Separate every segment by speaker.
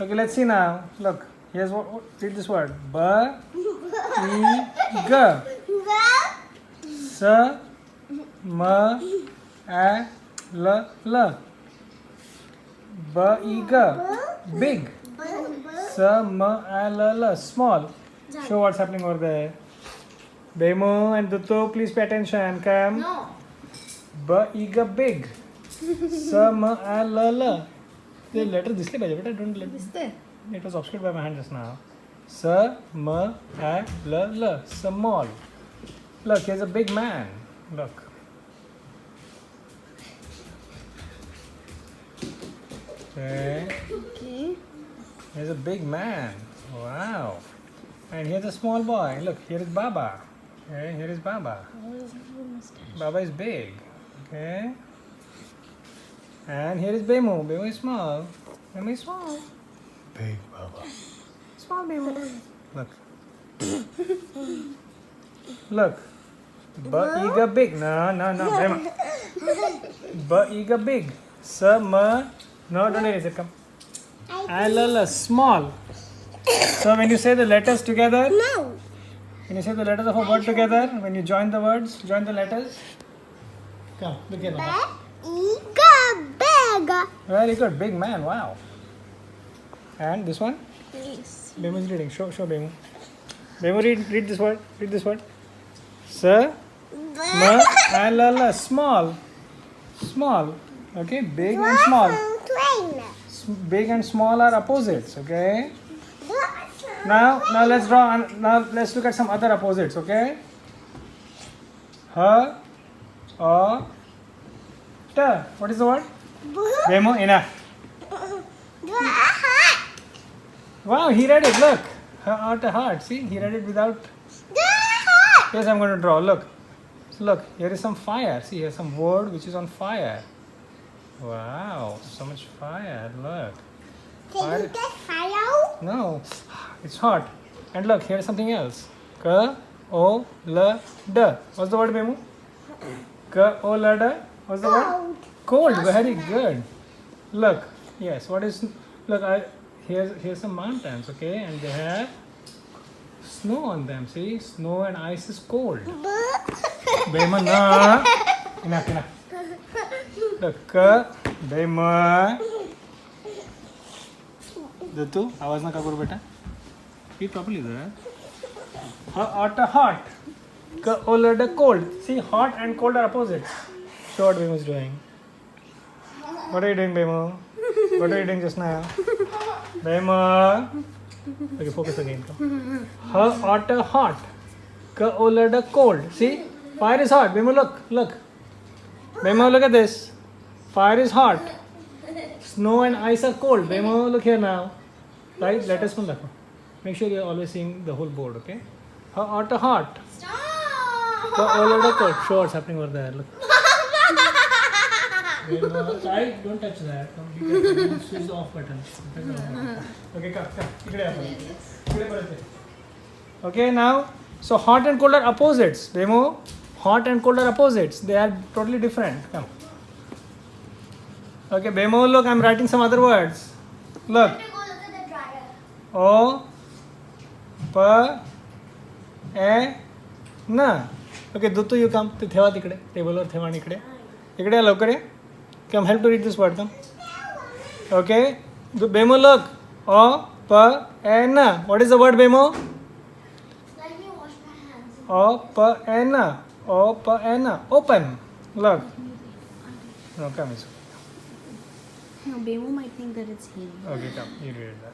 Speaker 1: Okay, let's see now. Look, here's what read this word. Ba e g. S m a l l. Ba e g. Big. S m a l l. Small. Show what's happening over there. Bemo and Dutto, please pay attention. Come.
Speaker 2: No.
Speaker 1: Ba e g. Big. S m a l l. The letter this way, but I don't let
Speaker 2: दिसते
Speaker 1: it was obscured by my hand just now. S m a l l. Small. Look, here's a big man. Look. Okay.
Speaker 2: Okay.
Speaker 1: Here's a big man. Wow. And here's a small boy. Look, here is Baba. Okay, here is Baba. Baba is big. Okay. And here is Bemo. Bemo is small. Bemo is small. Big Baba. Small Bemo. Look. Look. Ba-iga big. No, Bemo. Ba-iga big. Sa-ma. No, don't erase it. Come. Alala, small. So when you say the letters together,
Speaker 3: No.
Speaker 1: when you say the letters of a word together, when you join the words, join the letters. Come, look here now.
Speaker 3: Big.
Speaker 1: Very good, big man, wow. And this one?
Speaker 2: Yes.
Speaker 1: Bemu is reading. Show Bemu. Bemu, read this word. Read this word. Sa, ma, alala, small. Small. Okay, big and small.
Speaker 3: Train.
Speaker 1: Big and small are opposites, okay? Now let's draw. Now let's look at some other opposites. Okay. Ha, a, ta. What is the word? Demo. Enough. Wow, he read it. Look. Ha, a, ta, heart. See, he read it without. Yes, I'm going to draw. Look. So look. Here is some fire. See, here's some word which is on fire. Wow, so much fire. Look.
Speaker 3: Can you get fire?
Speaker 1: No, it's hot. And look, here's something else. Ka, o, la, da. What's the word, Bemu? Ka, o, la, da. What's the word? Cold. Very good. Look. Yes. What is? Look. Here's some mountains. Okay, and they have snow on them. See, snow and ice is cold. Bemu, na. Enough. Look. Ka, Bemu. Dattu आवाज ना करो बेटा read properly there hot cold cold see hot and cold are opposites show what Bemo is doing what are you doing Bemo what are you doing just now Bemo okay focus again come hot cold see fire is hot Bemo look Bemo look at this fire is hot snow and ice are cold Bemo look here now right letters from that. Make sure you're always seeing the whole board, okay? Hot.
Speaker 3: Stop.
Speaker 1: Cold. Show what's happening over there. Look. Right? Don't touch that. Switch the off button. Okay, come. Okay, now, so hot and cold are opposites. Bemo, hot and cold are opposites. They are totally different. Come. Okay, Bemo, look, I'm writing some other words. Look. O, P, A, N. Okay, Duttu, you come. ते ठेवा तिकडे टेबलवर ठेवा आणि इकडे या लवकर ये. Come, help to read this word. Come. Okay. Bemo, look. O, P, A, N. What is the word, Bemo?
Speaker 3: Let me wash my hands.
Speaker 1: O, P, A, N. O, P, A, N. Open. Look. No, come.
Speaker 2: No, Bemo might think that it's him.
Speaker 1: Okay, come. You read that.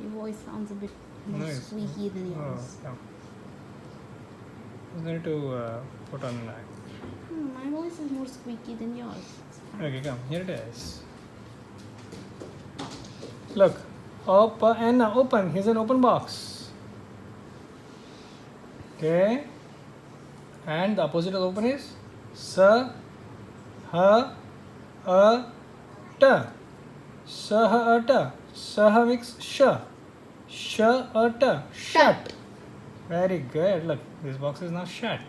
Speaker 2: Your voice sounds a bit more
Speaker 1: No, it's-
Speaker 2: squeaky than
Speaker 1: Oh,
Speaker 2: yours.
Speaker 1: come. Just need to put on an eye.
Speaker 2: My voice is more squeaky than yours. It's fine.
Speaker 1: Okay, come. Here it is. Look. Open. Open. Here's an open box. Okay. And the opposite of open is sa, ha, a, ta. Sa, ha, a, ta. Sa, ha makes sh. Sh, a, ta. Shut. Very good. Look, this box is now shut.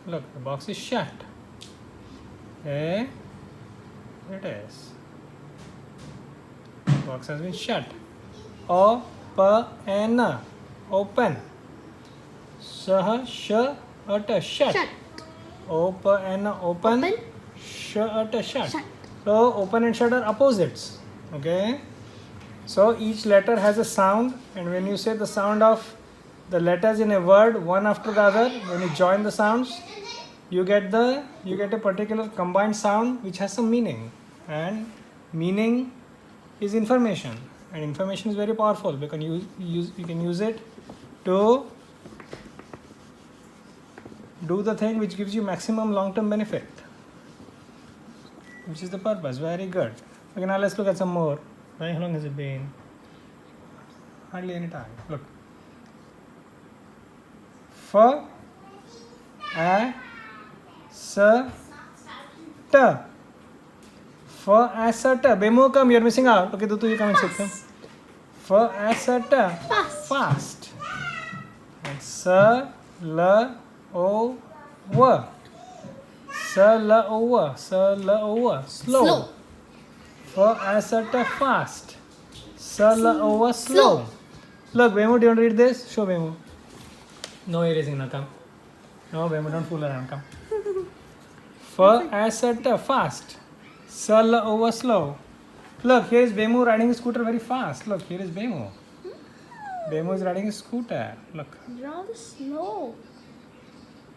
Speaker 1: Look, the box is shut. Okay. Here it is. box has been shut. Open. Open. Sah shut. Shut.
Speaker 2: Shut.
Speaker 1: Open.
Speaker 2: Open.
Speaker 1: Shut.
Speaker 2: Shut.
Speaker 1: So open and shut are opposites. Okay. So each letter has a sound, and when you say the sound of the letters in a word one after the other, when you join the sounds, you get a particular combined sound which has some meaning, and meaning is information, and information is very powerful because you can use it to do the thing which gives you maximum long-term benefit, which is the purpose. Very good. Okay, now let's look at some more. How long has it been? Hardly any time. Look. F A S T. F A S T. Bemu, come. You're missing out. Okay, Dutu, you come and sit. Come. F A S T. Fast. And S L O W. S L O W. S L O W. Slow. F A S T. Fast. S L O W. Slow. Look, Bemu, do you want to read this? Show Bemu. No erasing now, come. No, Bemu, don't fool around, come. F A S T. Fast. S L O W. Slow. Look, here is Bemu riding a scooter very fast. Look, here is Bemu. Bemu is riding a scooter. Look.
Speaker 2: Draw the slow.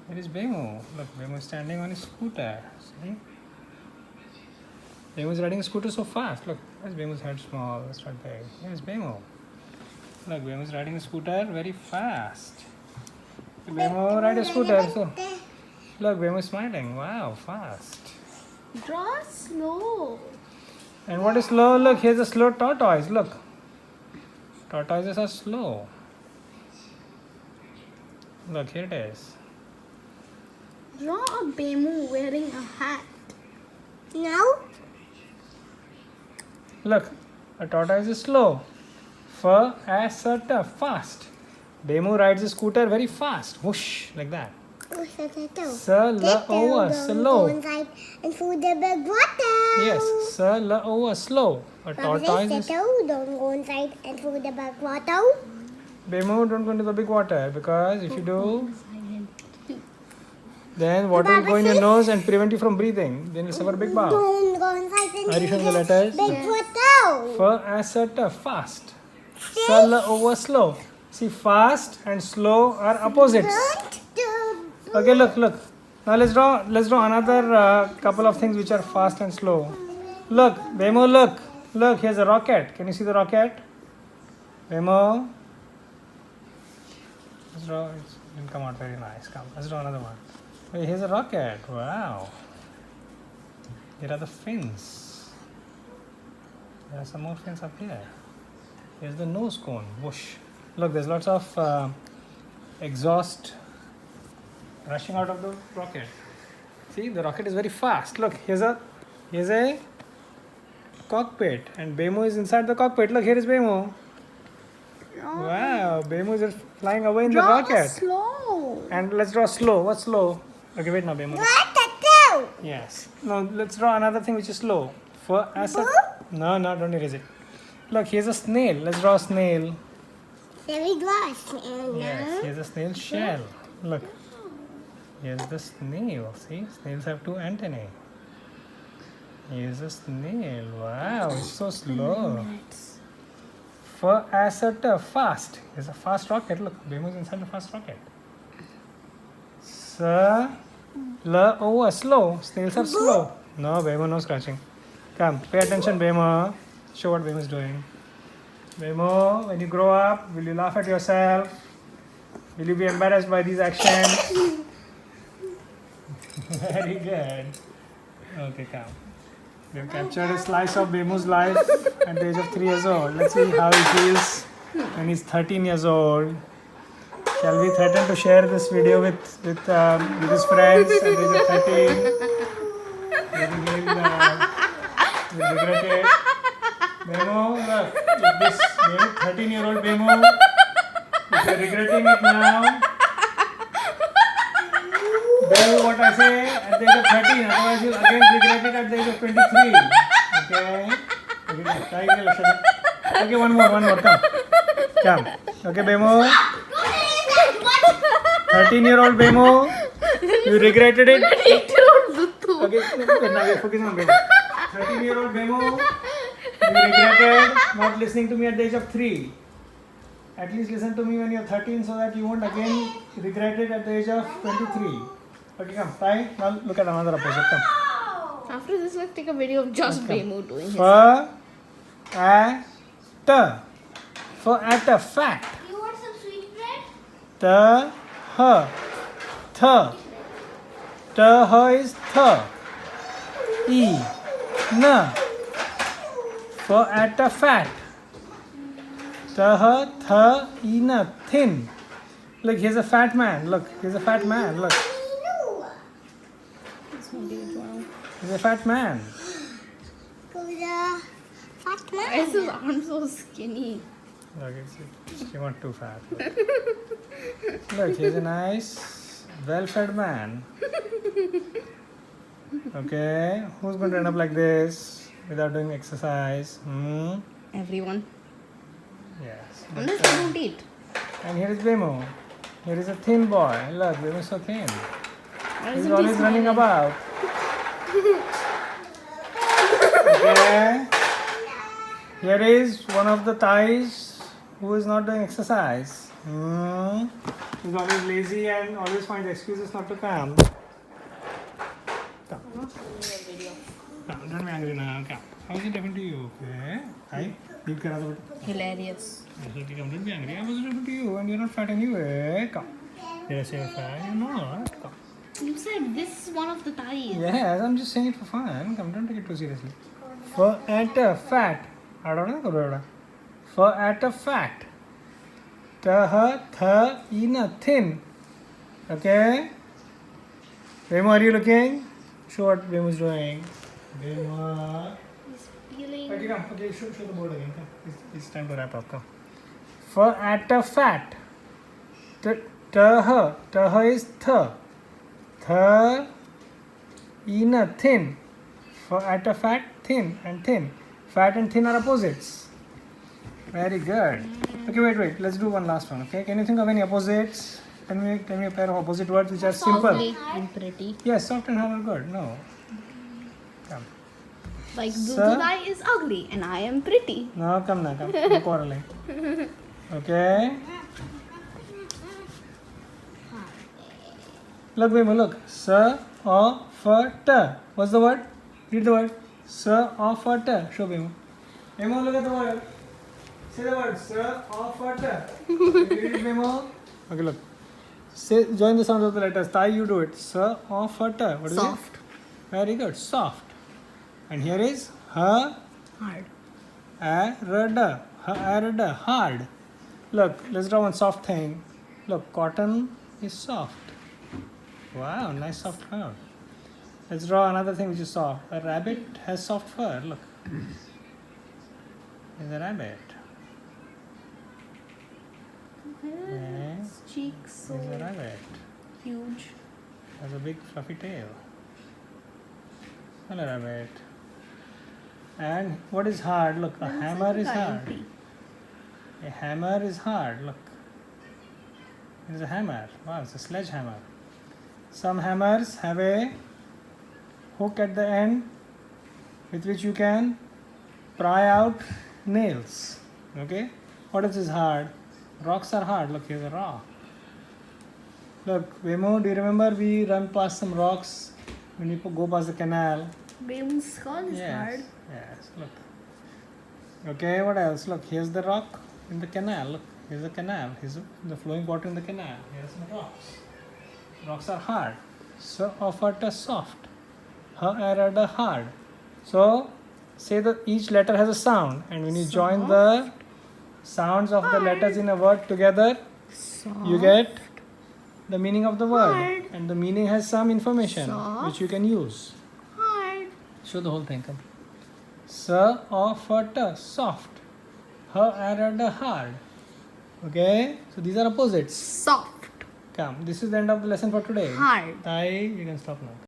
Speaker 1: Here is Bemu. Look, Bemu is standing on his scooter. See? Bemu is riding a scooter so fast. Look, where's Bemu's head small? It's not big. Here is Bemu. Look, Bemu is riding a scooter very fast. Bemu ride a scooter. So, look, Bemu is smiling. Wow, fast.
Speaker 2: Draw slow.
Speaker 1: And what is slow? Look, here's a slow tortoise. Look. Tortoises are slow. Look, here it is.
Speaker 2: Draw a Bemu wearing a hat.
Speaker 3: Now,
Speaker 1: Look, a tortoise is slow. F A S T. Fast. Bemu rides a scooter very fast. Whoosh, like that. S L O W. Slow.
Speaker 3: inside and food the big water.
Speaker 1: Yes, S L O W. Slow. A tortoise is.
Speaker 3: Don't go inside and food the big water.
Speaker 1: Bemu, don't go into the big water because if you do, then water will go in your nose and prevent you from breathing. Then you'll suffer a big bath.
Speaker 3: Don't go inside and
Speaker 1: Are you showing the letters?
Speaker 3: big water.
Speaker 1: F A S T. Fast. S L O W. Slow. See, fast and slow are opposites. Okay, look. Now let's draw another couple of things which are fast and slow. Look, Bemu, look. Here's a rocket. Can you see the rocket? Bemu. Let's draw. It didn't come out very nice. Come, let's draw another one. Hey, here's a rocket. Wow. Here are the fins. There are some more fins up here. Here's the nose cone. Whoosh. Look, there's lots of exhaust rushing out of the rocket. See, the rocket is very fast. Look, here's a cockpit, and Bemu is inside the cockpit. Look, here is Bemu. Wow, Bemu is just flying away in the
Speaker 2: Draw a
Speaker 1: rocket.
Speaker 2: slow.
Speaker 1: And let's draw slow. What's slow? Okay, wait now, Bemu.
Speaker 3: Water.
Speaker 1: Yes. Now let's draw another thing which is slow. For as a no, don't erase it. Look, here's a snail. Let's draw a snail.
Speaker 3: Very glass. And
Speaker 1: Yes, here's a snail shell. Look. Here's the snail. See, snails have two antennae. Here's a snail. Wow, it's so slow. For as a fast. Here's a fast rocket. Look, Bemu's inside the fast rocket. S L O slow. Snails are slow. No, Bemu, no scratching. Come, pay attention, Bemu. Show what Bemu's doing. Bemu, when you grow up, will you laugh at yourself? Will you be embarrassed by these actions? Very good. Okay, come. We've captured a slice of Bemu's life at the age of 3 years old. Let's see how he feels when he's 13 years old. Shall we threaten to share this video with his friends at the age of 13? Maybe he'll regret it. Bemu, look, if this 13-year-old Bemu, if you're regretting it now, do what I say at the age of 13, otherwise you'll again regret it at the age of 23. Okay? Okay, try again, Lakshana. Okay, one more. Come. Okay, Bemo. 13-year-old Bemo. You regretted it? Okay, now we're focusing on Bemo. 13-year-old Bemo. You regretted not listening to me at the age of 3. At least listen to me when you're 13 so that you won't again regret it at the age of 23. Okay, come. Try. Now look at another opposite. Come.
Speaker 2: After this, let's take a video of just Bemo doing his.
Speaker 1: For at a fat.
Speaker 3: You want some sweet bread?
Speaker 1: Is for at a fat. Thin. Look, here's a fat man. Look.
Speaker 3: No.
Speaker 1: He's a fat man.
Speaker 3: Go the fat
Speaker 2: Why
Speaker 3: man.
Speaker 2: is his arm so skinny?
Speaker 1: Look, you want too fat. Look, he's a nice, well-fed man. Okay, who's going to end up like this without doing exercise?
Speaker 2: Everyone.
Speaker 1: Yes.
Speaker 2: Unless they don't eat.
Speaker 1: And here is Bemo. Here is a thin boy. Look, Bemo is so thin.
Speaker 2: Why
Speaker 1: He's
Speaker 2: isn't he
Speaker 1: always running
Speaker 2: smiling?
Speaker 1: about. Okay. Here is one of the thighs who is not doing exercise. He's always lazy and always finds excuses not to come. Come, don't be angry now. Come. How is it happened to you? Okay. Hi. Deep kara the
Speaker 2: Hilarious.
Speaker 1: Don't be angry. I was happened to you and you're not fat anyway. Come. Did I say you're fat? You're not. Come.
Speaker 2: You said this is one of the thighs.
Speaker 1: Yes, I'm just saying it for fun. Come, don't take it too seriously. For at a fat. For at a fat. Thin. Okay? Bemo, are you looking? Show what Bemo is doing. Bemo.
Speaker 2: He's peeling.
Speaker 1: Okay, come. Okay, show the board again. Come. It's time to wrap up. Come. For at a fat. Is thin. For at a fat, thin and thin. Fat and thin are opposites. Very good. Okay, wait. Let's do one last one. Okay, can you think of any opposites? Tell me a pair of opposite words which are simple.
Speaker 2: Ugly and pretty.
Speaker 1: Yes, soft and hard are good. No. Come.
Speaker 2: Like
Speaker 1: Sir?
Speaker 2: Dudulai is ugly and I am pretty.
Speaker 1: No, come. No quarreling. Okay. Look, Bimo, look. What's the word? Read the word. Show Bimo. Bimo, look at the word. Say the word. Read it, Bimo. Okay, look. Say, join the sound of the letters. Thai, you do it. What is
Speaker 2: Soft.
Speaker 1: it? Very good. Soft. And here is hard. Hard. Look, let's draw one soft thing. Look, cotton is soft. Wow, nice soft fur. Let's draw another thing which is soft. A rabbit has soft fur. Look. There's a rabbit. Okay.
Speaker 2: His cheeks so
Speaker 1: There's a rabbit.
Speaker 2: huge.
Speaker 1: Has a big fluffy tail. Hello, rabbit. And what is hard? Look, a hammer is hard. A hammer is hard. Look. It is a hammer. Wow, it's a sledgehammer. Some hammers have a hook at the end with which you can pry out nails. Okay? What else is hard? Rocks are hard. Look, here's a rock. Look, Bemo, do you remember we run past some rocks when you go past the canal?
Speaker 2: Bemo's skull is hard.
Speaker 1: Yes, look. Okay, what else? Look, here's the rock in the canal. Look, here's the canal. Here's the flowing water in the canal. Here's some rocks. Rocks are hard. So offered a soft. Her hard. So say that each letter has a sound, and when you join the sounds of the letters in a word together, you get the meaning of the word.
Speaker 2: Hard.
Speaker 1: And the meaning has some information
Speaker 2: Soft.
Speaker 1: which you can use.
Speaker 2: Hard.
Speaker 1: Show the whole thing. Come. Soft. Hard. Okay. So these are opposites.
Speaker 2: Soft.
Speaker 1: Come. This is the end of the lesson for today.
Speaker 2: Hard.
Speaker 1: You can stop now.